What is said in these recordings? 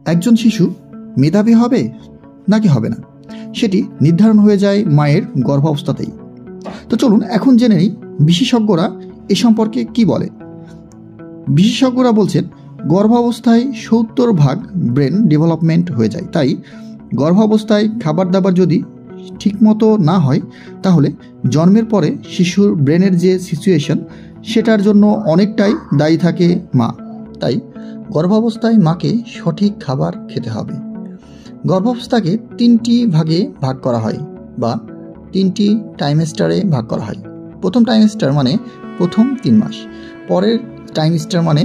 একজন শিশু মেধাবী হবে নাকি হবে না সেটি নির্ধারণ হয়ে যায় মায়ের গর্ভাবস্থাতেই। তো চলুন এখন জেনে নিই বিশেষজ্ঞরা এ সম্পর্কে কি বলে। বিশেষজ্ঞরা বলছেন গর্ভাবস্থায় 70% ব্রেন ডেভেলপমেন্ট হয়ে যায়। তাই গর্ভাবস্থায় খাবার দাবার যদি ঠিকমতো না হয় তাহলে জন্মের পরে শিশুর ব্রেনের যে সিচুয়েশন সেটার জন্য অনেকটাই দায়ী থাকে মা। তাই গর্ভাবস্থায় মাকে সঠিক খাবার খেতে হবে। গর্ভাবস্থাকে 3টি ভাগে ভাগ করা হয় বা 3টি ট্রাইমেস্টারে ভাগ করা হয়। প্রথম ট্রাইমেস্টার মানে প্রথম 3 মাস, পরের ট্রাইমেস্টার মানে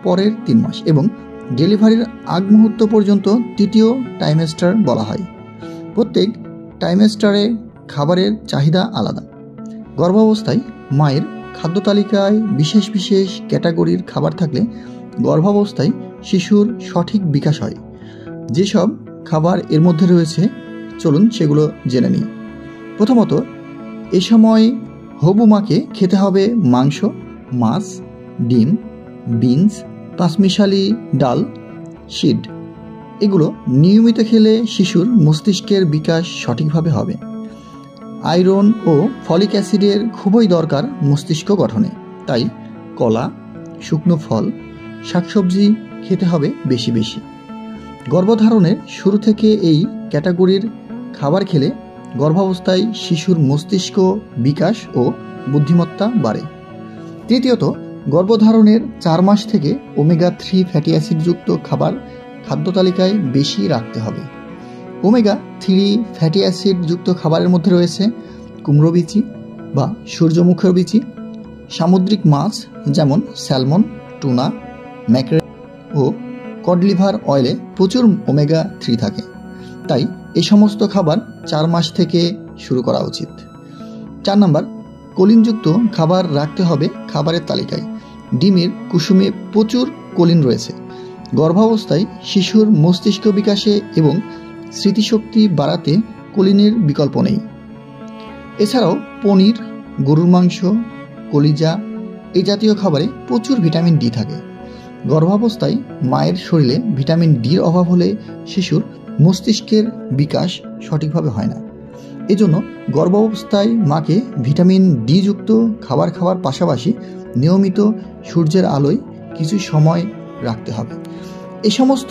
পরের 3 মাস এবং ডেলিভারির আগ মুহূর্ত পর্যন্ত তৃতীয় ট্রাইমেস্টার বলা হয়। প্রত্যেক ট্রাইমেস্টারে খাবারের চাহিদা আলাদা। গর্ভাবস্থায় মায়ের খাদ্য তালিকায় বিশেষ বিশেষ ক্যাটাগরির খাবার থাকলে গর্ভাবস্থায় শিশুর সঠিক বিকাশ হয়। যেসব খাবার এর মধ্যে রয়েছে চলুন সেগুলো জেনে নিই। প্রথমত, এ সময় হবু মাকে খেতে হবে মাংস, মাছ, ডিম, বিনস, পাঁচমিশালি ডাল, সিড। এগুলো নিয়মিত খেলে শিশুর মস্তিষ্কের বিকাশ সঠিকভাবে হবে। আয়রন ও ফলিক অ্যাসিডের খুবই দরকার মস্তিষ্ক গঠনে। তাই কলা, শুকনো ফল, শাকসবজি খেতে হবে বেশি বেশি। গর্ভধারণের শুরু থেকে এই ক্যাটাগরির খাবার খেলে গর্ভাবস্থায় শিশুর মস্তিষ্ক বিকাশ ও বুদ্ধিমত্তা বাড়ে। তৃতীয়ত, গর্ভধারণের 4 মাস থেকে ওমেগা 3 ফ্যাটি অ্যাসিডযুক্ত খাবার খাদ্য তালিকায় বেশি রাখতে হবে। ওমেগা 3 ফ্যাটি অ্যাসিডযুক্ত খাবারের মধ্যে রয়েছে কুমড়ো বিচি বা সূর্যমুখীর বিচি, সামুদ্রিক মাছ যেমন স্যালমন, টুনা, ম্যাকরেল ও কড লিভার অয়েলে প্রচুর ওমেগা 3 থাকে। তাই এই সমস্ত খাবার 4 মাস থেকে শুরু করা উচিত। 4 নম্বর, কোলিনযুক্ত খাবার রাখতে হবে খাবারের তালিকায়। ডিমের কুসুমে প্রচুর কোলিন রয়েছে। গর্ভাবস্থায় শিশুর মস্তিষ্ক বিকাশে এবং স্মৃতিশক্তি বাড়াতে কোলিনের বিকল্প নেই। এছাড়াও পনির, গরুর মাংস, কলিজা এই জাতীয় খাবারে প্রচুর ভিটামিন ডি থাকে। গর্ভাবস্থায় মায়ের শরীরে ভিটামিন ডির অভাব হলে শিশুর মস্তিষ্কের বিকাশ সঠিকভাবে হয় না। এজন্য গর্ভাবস্থায় মাকে ভিটামিন ডি যুক্ত খাবার খাওয়ার পাশাপাশি নিয়মিত সূর্যের আলোয় কিছু সময় রাখতে হবে। এই সমস্ত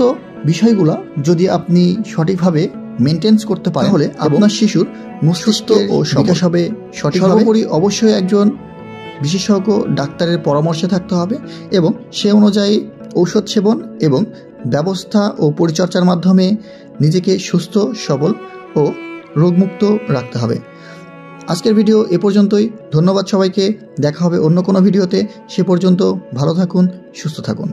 বিষয়গুলো যদি আপনি সঠিকভাবে মেনটেন্স করতে পারেন তাহলে আপনার শিশুর মস্তিষ্ক ও বিকাশ হবে সঠিকভাবে। সর্বোপরি অবশ্যই একজন বিশেষজ্ঞ ডাক্তারের পরামর্শে থাকতে হবে এবং সে অনুযায়ী ঔষধ সেবন এবং ব্যবস্থা ও পরিচর্যার মাধ্যমে নিজেকে সুস্থ, সবল ও রোগমুক্ত রাখতে হবে। আজকের ভিডিও এ পর্যন্তই। ধন্যবাদ সবাইকে। দেখা হবে অন্য কোনো ভিডিওতে। সে পর্যন্ত ভালো থাকুন, সুস্থ থাকুন।